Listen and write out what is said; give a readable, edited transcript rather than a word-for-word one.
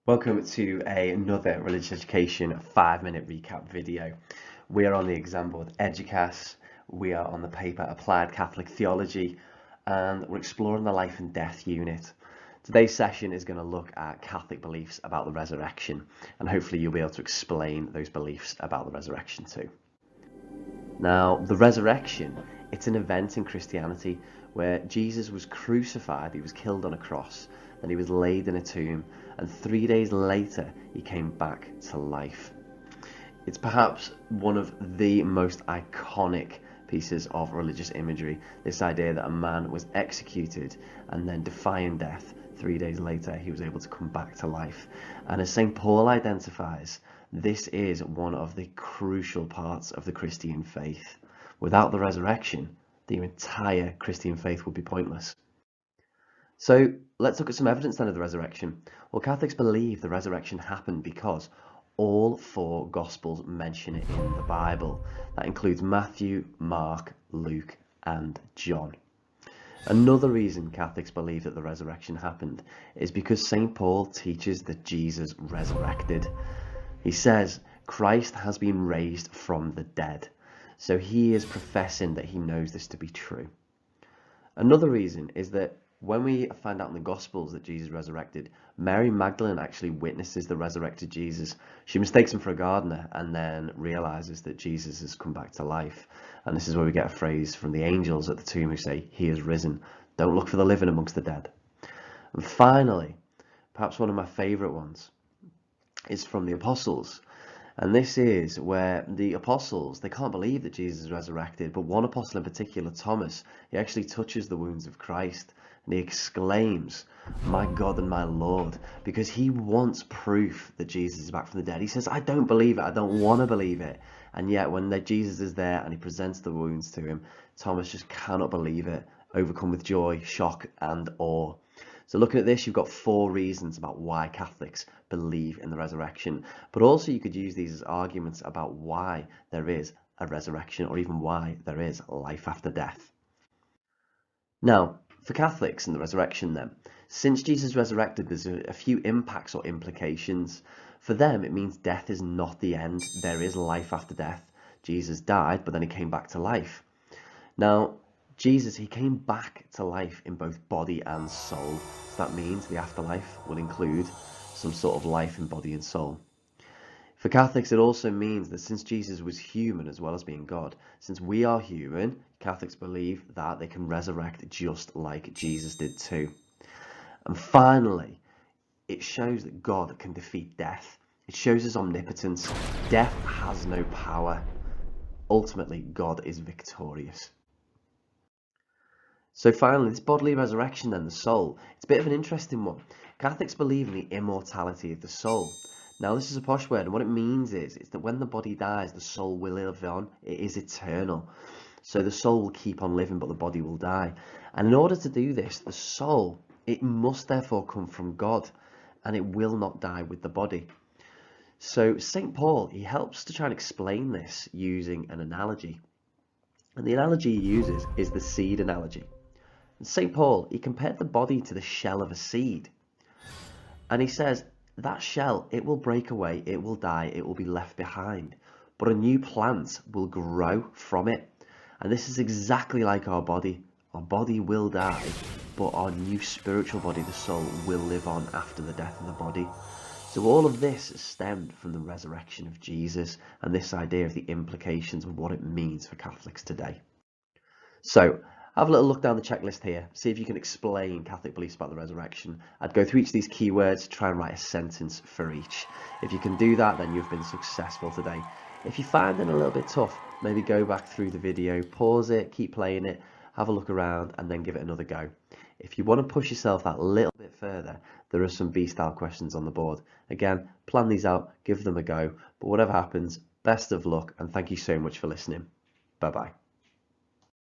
Welcome to another religious education 5-minute recap video. We are on the exam board Eduqas, we are on the paper Applied Catholic Theology, and we're exploring the life and death unit. Today's session is going to look at Catholic beliefs about the resurrection, and hopefully you'll be able to explain those beliefs about the resurrection too. Now, the resurrection, it's an event in Christianity where Jesus was crucified, he was killed on a cross, then he was laid in a tomb, and 3 days later he came back to life. It's perhaps one of the most iconic pieces of religious imagery, this idea that a man was executed and then defying death, 3 days later he was able to come back to life. And as St. Paul identifies, this is one of the crucial parts of the Christian faith. Without the resurrection, the entire Christian faith would be pointless. So let's look at some evidence then of the resurrection. Well, Catholics believe the resurrection happened because all 4 Gospels mention it in the Bible. That includes Matthew, Mark, Luke, and John. Another reason Catholics believe that the resurrection happened is because St. Paul teaches that Jesus resurrected. He says Christ has been raised from the dead. So he is professing that he knows this to be true. Another reason is that when we find out in the Gospels that Jesus resurrected, Mary Magdalene actually witnesses the resurrected Jesus. She mistakes him for a gardener and then realizes that Jesus has come back to life. And this is where we get a phrase from the angels at the tomb who say, "He is risen. Don't look for the living amongst the dead." And finally, perhaps one of my favorite ones is from the apostles. And this is where the apostles, they can't believe that Jesus is resurrected, but one apostle in particular, Thomas, he actually touches the wounds of Christ and he exclaims, "My God and my Lord," because he wants proof that Jesus is back from the dead. He says, "I don't believe it, I don't want to believe it." And yet when Jesus is there and he presents the wounds to him, Thomas just cannot believe it, overcome with joy, shock and awe. So looking at this, you've got 4 reasons about why Catholics believe in the resurrection, but also you could use these as arguments about why there is a resurrection or even why there is life after death. Now, for Catholics and the resurrection then, since Jesus resurrected, there's a few impacts or implications. For them, it means death is not the end. There is life after death. Jesus died, but then he came back to life. Now, Jesus, he came back to life in both body and soul. So that means the afterlife will include some sort of life in body and soul. For Catholics, it also means that since Jesus was human as well as being God, since we are human, Catholics believe that they can resurrect just like Jesus did too. And finally, it shows that God can defeat death. It shows his omnipotence. Death has no power. Ultimately, God is victorious. So finally, this bodily resurrection then, the soul, it's a bit of an interesting one. Catholics believe in the immortality of the soul. Now, this is a posh word, and what it means is that when the body dies, the soul will live on. It is eternal. So the soul will keep on living, but the body will die. And in order to do this, the soul, it must therefore come from God, and it will not die with the body. So St. Paul, he helps to try and explain this using an analogy. And the analogy he uses is the seed analogy. St. Paul, he compared the body to the shell of a seed. And he says, that shell, it will break away, it will die, it will be left behind. But a new plant will grow from it. And this is exactly like our body. Our body will die, but our new spiritual body, the soul, will live on after the death of the body. So all of this stemmed from the resurrection of Jesus and this idea of the implications of what it means for Catholics today. So, have a little look down the checklist here, see if you can explain Catholic beliefs about the resurrection. I'd go through each of these keywords, try and write a sentence for each. If you can do that, then you've been successful today. If you find it a little bit tough, maybe go back through the video, pause it, keep playing it, have a look around, and then give it another go. If you want to push yourself that little bit further, there are some B-style questions on the board. Again, plan these out, give them a go, but whatever happens, best of luck, and thank you so much for listening. Bye-bye.